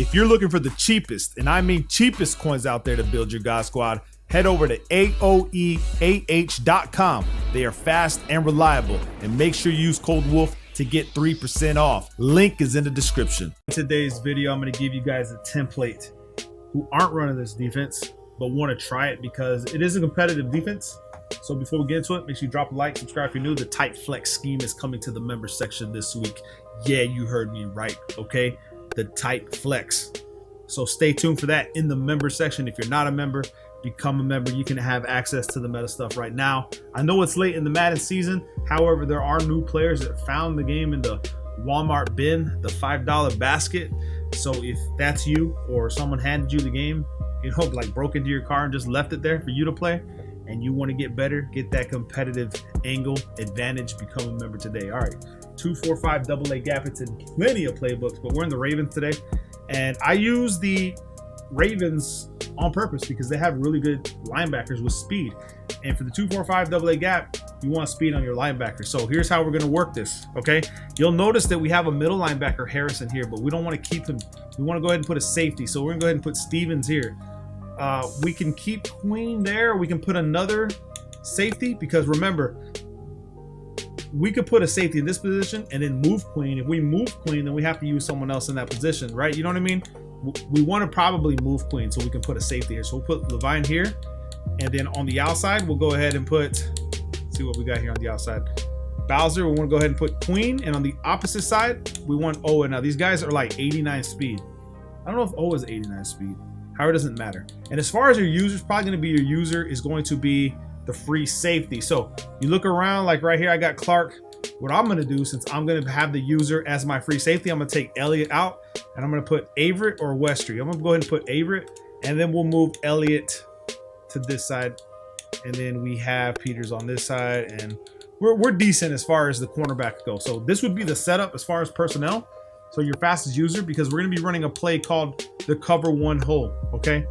If you're looking for the cheapest, and I mean cheapest coins out there to build your God Squad, head over to aoeah.com. They are fast and reliable, and make sure you use code WOLF to get 3% off. Link is in the description. In today's video, I'm going to give you guys a template who aren't running this defense, but want to try it because it is a competitive defense. So before we get into it, make sure you drop a like, subscribe if you're new. The tight flex scheme is coming to the member section this week. Yeah, you heard me right, okay? The tight flex. So stay tuned for that in the member section. If you're not a member, become a member. You can have access to the meta stuff right now. I know it's late in the Madden season. However, there are new players that found the game in the Walmart bin, the $5 basket. So if that's you, or someone handed you the game, you know, like broke into your car and just left it there for you to play, and you want to get better, get that competitive angle advantage, become a member today. All right, 2-4-5 AA gap. It's in plenty of playbooks, but we're in the Ravens today. And I use the Ravens on purpose because they have really good linebackers with speed. And for the 2-4-5 AA gap, you want speed on your linebacker. So here's how we're going to work this, okay? You'll notice that we have a middle linebacker, Harrison, here, but we don't want to keep him. We want to go ahead and put a safety. So we're going to go ahead and put Stevens here. We can keep Queen there. We can put another safety because remember, we could put a safety in this position and then move Queen. If we move Queen, then we have to use someone else in that position, right? You know what I mean? We want to probably move Queen so we can put a safety here. So we'll put Levine here. And then on the outside, we'll go ahead and put, let's see what we got here on the outside. Bowser, we want to go ahead and put Queen. And on the opposite side, we want Owen. Now these guys are like 89 speed. I don't know if Owen is 89 speed. However, it doesn't matter. And as far as your users, probably going to be your user is going to be the free safety. So you look around, like right here, I got Clark. What I'm going to do, since I'm going to have the user as my free safety, I'm going to take Elliott out and I'm going to put Averett or Westry. I'm going to go ahead and put Averett, and then we'll move Elliott to this side. And then we have Peters on this side, and we're decent as far as the cornerback goes. So this would be the setup as far as personnel. So your fastest user, because we're going to be running a play called the cover one hole, okay?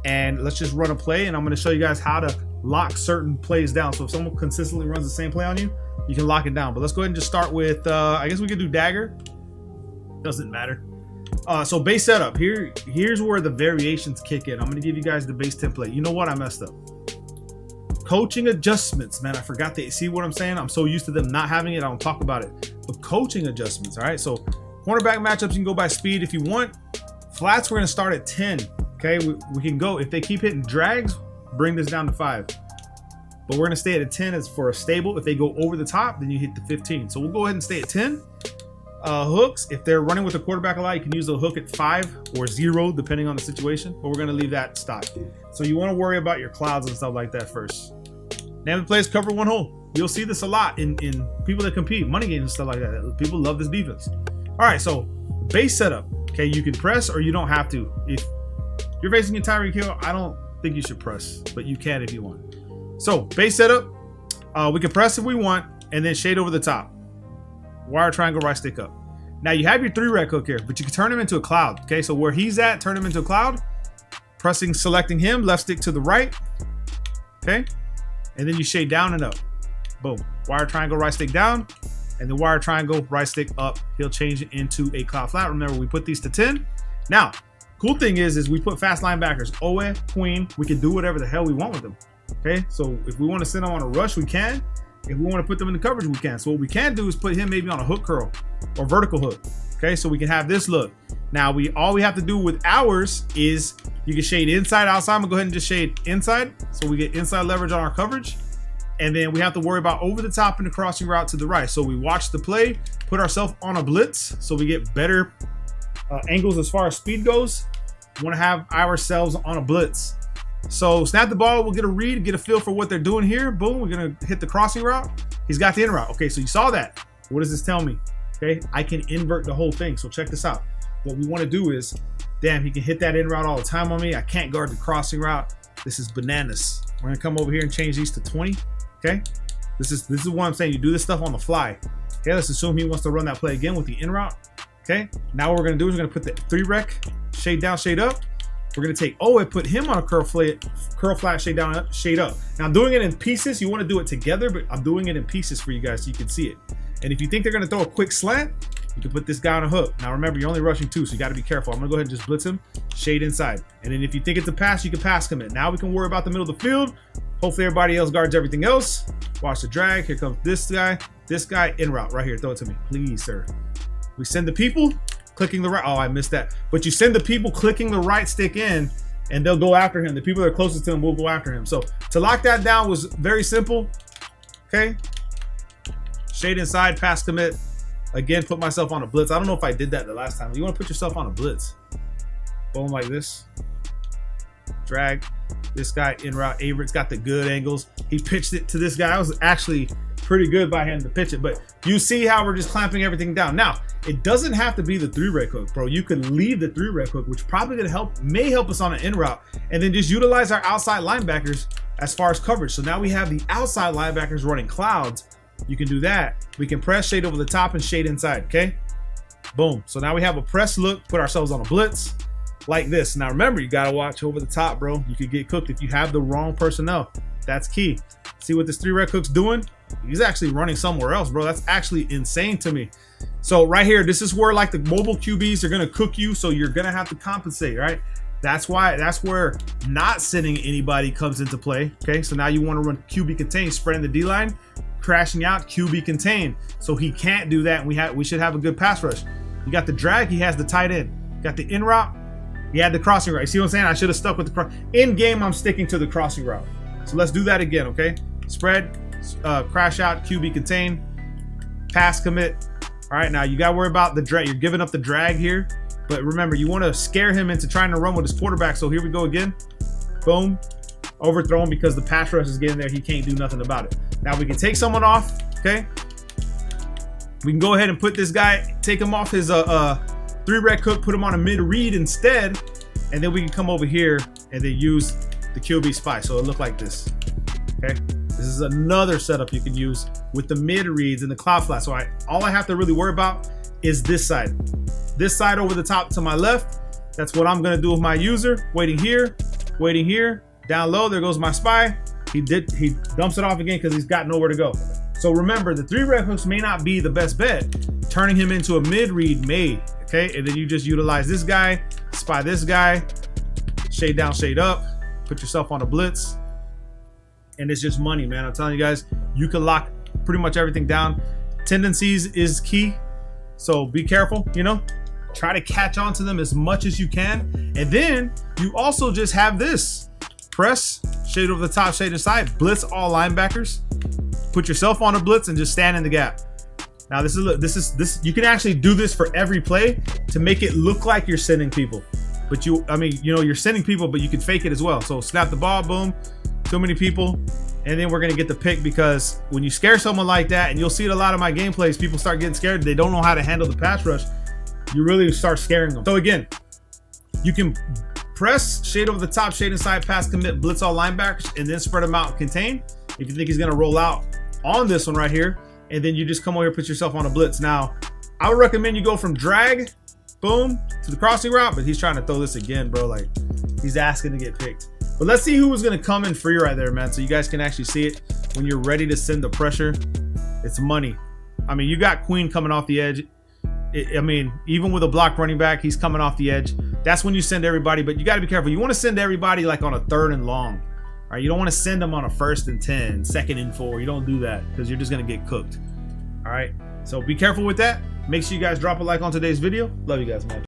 And let's just run a play, and I'm going to show you guys how to lock certain plays down. So if someone consistently runs the same play on you, you can lock it down. But let's go ahead and just start with, I guess we could do dagger. Doesn't matter. So base setup. Here's where the variations kick in. I'm going to give you guys the base template. You know what? I messed up. Coaching adjustments, man. I forgot to see what I'm saying. I'm so used to them not having it, I don't talk about it. But coaching adjustments, all right? So cornerback matchups, you can go by speed if you want. Flats, we're going to start at 10. Okay, we can go. If they keep hitting drags, bring this down to 5. But we're going to stay at a 10 as for a stable. If they go over the top, then you hit the 15. So we'll go ahead and stay at 10. Hooks, if they're running with the quarterback a lot, you can use the hook at 5 or 0, depending on the situation. But we're going to leave that stock. So you want to worry about your clouds and stuff like that first. Name of the plays, cover one hole. You'll see this a lot in people that compete, money games and stuff like that. People love this defense. All right, so base setup. Okay, you can press or you don't have to. If you're facing a Tyreek Hill, I don't think you should press, but you can if you want. So base setup, we can press if we want, and then shade over the top. Wire triangle, right stick up. Now you have your 3-rec hook here, but you can turn him into a cloud. Okay, so where he's at, turn him into a cloud. Pressing, selecting him, left stick to the right. Okay, and then you shade down and up. Boom. Wire triangle, right stick down, and the wire triangle, right stick up. He'll change it into a cloud flat. Remember, we put these to 10. Now, cool thing is we put fast linebackers. Owe, Queen, we can do whatever the hell we want with them. Okay, so if we want to send them on a rush, we can. If we want to put them in the coverage, we can. So what we can do is put him maybe on a hook curl or vertical hook. Okay, so we can have this look. Now all we have to do with ours is you can shade inside, outside. I'm gonna go ahead and just shade inside, so we get inside leverage on our coverage. And then we have to worry about over the top and the crossing route to the right. So we watch the play, put ourselves on a blitz, so we get better angles as far as speed goes. We want to have ourselves on a blitz. So snap the ball, we'll get a read, get a feel for what they're doing here. Boom, we're gonna hit the crossing route. He's got the in route. Okay, so you saw that. What does this tell me? Okay, I can invert the whole thing. So check this out. What we want to do is, damn, he can hit that in route all the time on me. I can't guard the crossing route. This is bananas. We're gonna come over here and change these to 20. Okay, this is what I'm saying. You do this stuff on the fly. Okay, let's assume he wants to run that play again with the in route. Okay, now what we're gonna do is we're gonna put the 3-rec, shade down, shade up. We're gonna take and put him on a curl flat, shade down, shade up. Now I'm doing it in pieces. You want to do it together, but I'm doing it in pieces for you guys so you can see it. And if you think they're gonna throw a quick slant, You can put this guy on a hook. Now remember, you're only rushing 2, so you got to be careful. I'm gonna go ahead and just blitz him, shade inside, and then if you think it's a pass, you can pass commit. Now we can worry about the middle of the field. Hopefully everybody else guards everything else. Watch the drag. Here comes this guy in route right here. Throw it to me, please, sir. We send the people clicking the right. Oh, I missed that. But you send the people clicking the right stick in, and they'll go after him. The people that are closest to him will go after him. So to lock that down was very simple. Okay. Shade inside, pass commit. Again, put myself on a blitz. I don't know if I did that the last time. You want to put yourself on a blitz. Boom, like this. Drag. This guy in route. Averett's got the good angles. He pitched it to this guy. I was actually pretty good by him to pitch it, but you see how we're just clamping everything down. Now, it doesn't have to be the 3-rec hook, bro. You could leave the 3-rec hook, which probably gonna help, may help us on an in route, and then just utilize our outside linebackers as far as coverage. So now we have the outside linebackers running clouds. You can do that. We can press, shade over the top, and shade inside, okay? Boom. So now we have a press look, put ourselves on a blitz like this. Now remember, you gotta watch over the top, bro. You could get cooked if you have the wrong personnel. That's key. See what this 3-rec hook's doing? He's actually running somewhere else, bro. That's actually insane to me. So right here, this is where like the mobile QBs are gonna cook you, so you're gonna have to compensate, right? That's where not sending anybody comes into play. Okay, so now you want to run QB contain, spreading the D line, crashing out, QB contain. So he can't do that. We should have a good pass rush. You got the drag, he has the tight end. Got the in route, he had the crossing route. You see what I'm saying? I should have stuck with the cross. In game, I'm sticking to the crossing route. So let's do that again, okay? Spread, crash out, QB contain, pass commit. All right, now you got to worry about the drag. You're giving up the drag here, but remember, you want to scare him into trying to run with his quarterback. So here we go again. Boom, overthrown because the pass rush is getting there. He can't do nothing about it. Now we can take someone off, okay? We can go ahead and put this guy, take him off his 3-rec hook, put him on a mid-read instead, and then we can come over here and then use the QB spy. So it look like this, okay? This is another setup you can use with the mid-reads and the cloud flat. So all I have to really worry about is this side. This side over the top to my left. That's what I'm gonna do with my user. Waiting here, down low, there goes my spy. He dumps it off again because he's got nowhere to go. So remember, the 3-rec hooks may not be the best bet. Turning him into a mid-read may, okay? And then you just utilize this guy, spy this guy, shade down, shade up, put yourself on a blitz, and it's just money, man. I'm telling you guys, you can lock pretty much everything down. Tendencies is key, so be careful, you know? Try to catch on to them as much as you can. And then you also just have this. Press, shade over the top, shade inside, blitz all linebackers. Put yourself on a blitz and just stand in the gap. Now this is you can actually do this for every play to make it look like you're sending people. But you're sending people, but you can fake it as well. So snap the ball, boom, too many people, and then we're gonna get the pick, because when you scare someone like that, and you'll see it a lot of my gameplays, people start getting scared. They don't know how to handle the pass rush. You really start scaring them. So again, you can press, shade over the top, shade inside, pass commit, blitz all linebackers, and then spread them out and contain. If you think he's gonna roll out on this one right here, and then you just come over here, put yourself on a blitz. Now, I would recommend you go from drag, boom, to the crossing route, but he's trying to throw this again, bro. Like, he's asking to get picked. But let's see who was gonna come in free right there, man, so you guys can actually see it. When you're ready to send the pressure, it's money. I mean, you got Queen coming off the edge. Even with a block running back, he's coming off the edge. That's when you send everybody, but you got to be careful. You want to send everybody like on a 3rd and long. All right, you don't want to send them on a 1st and 10, 2nd and 4. You don't do that because you're just going to get cooked. All right, so be careful with that. Make sure you guys drop a like on today's video. Love you guys, man.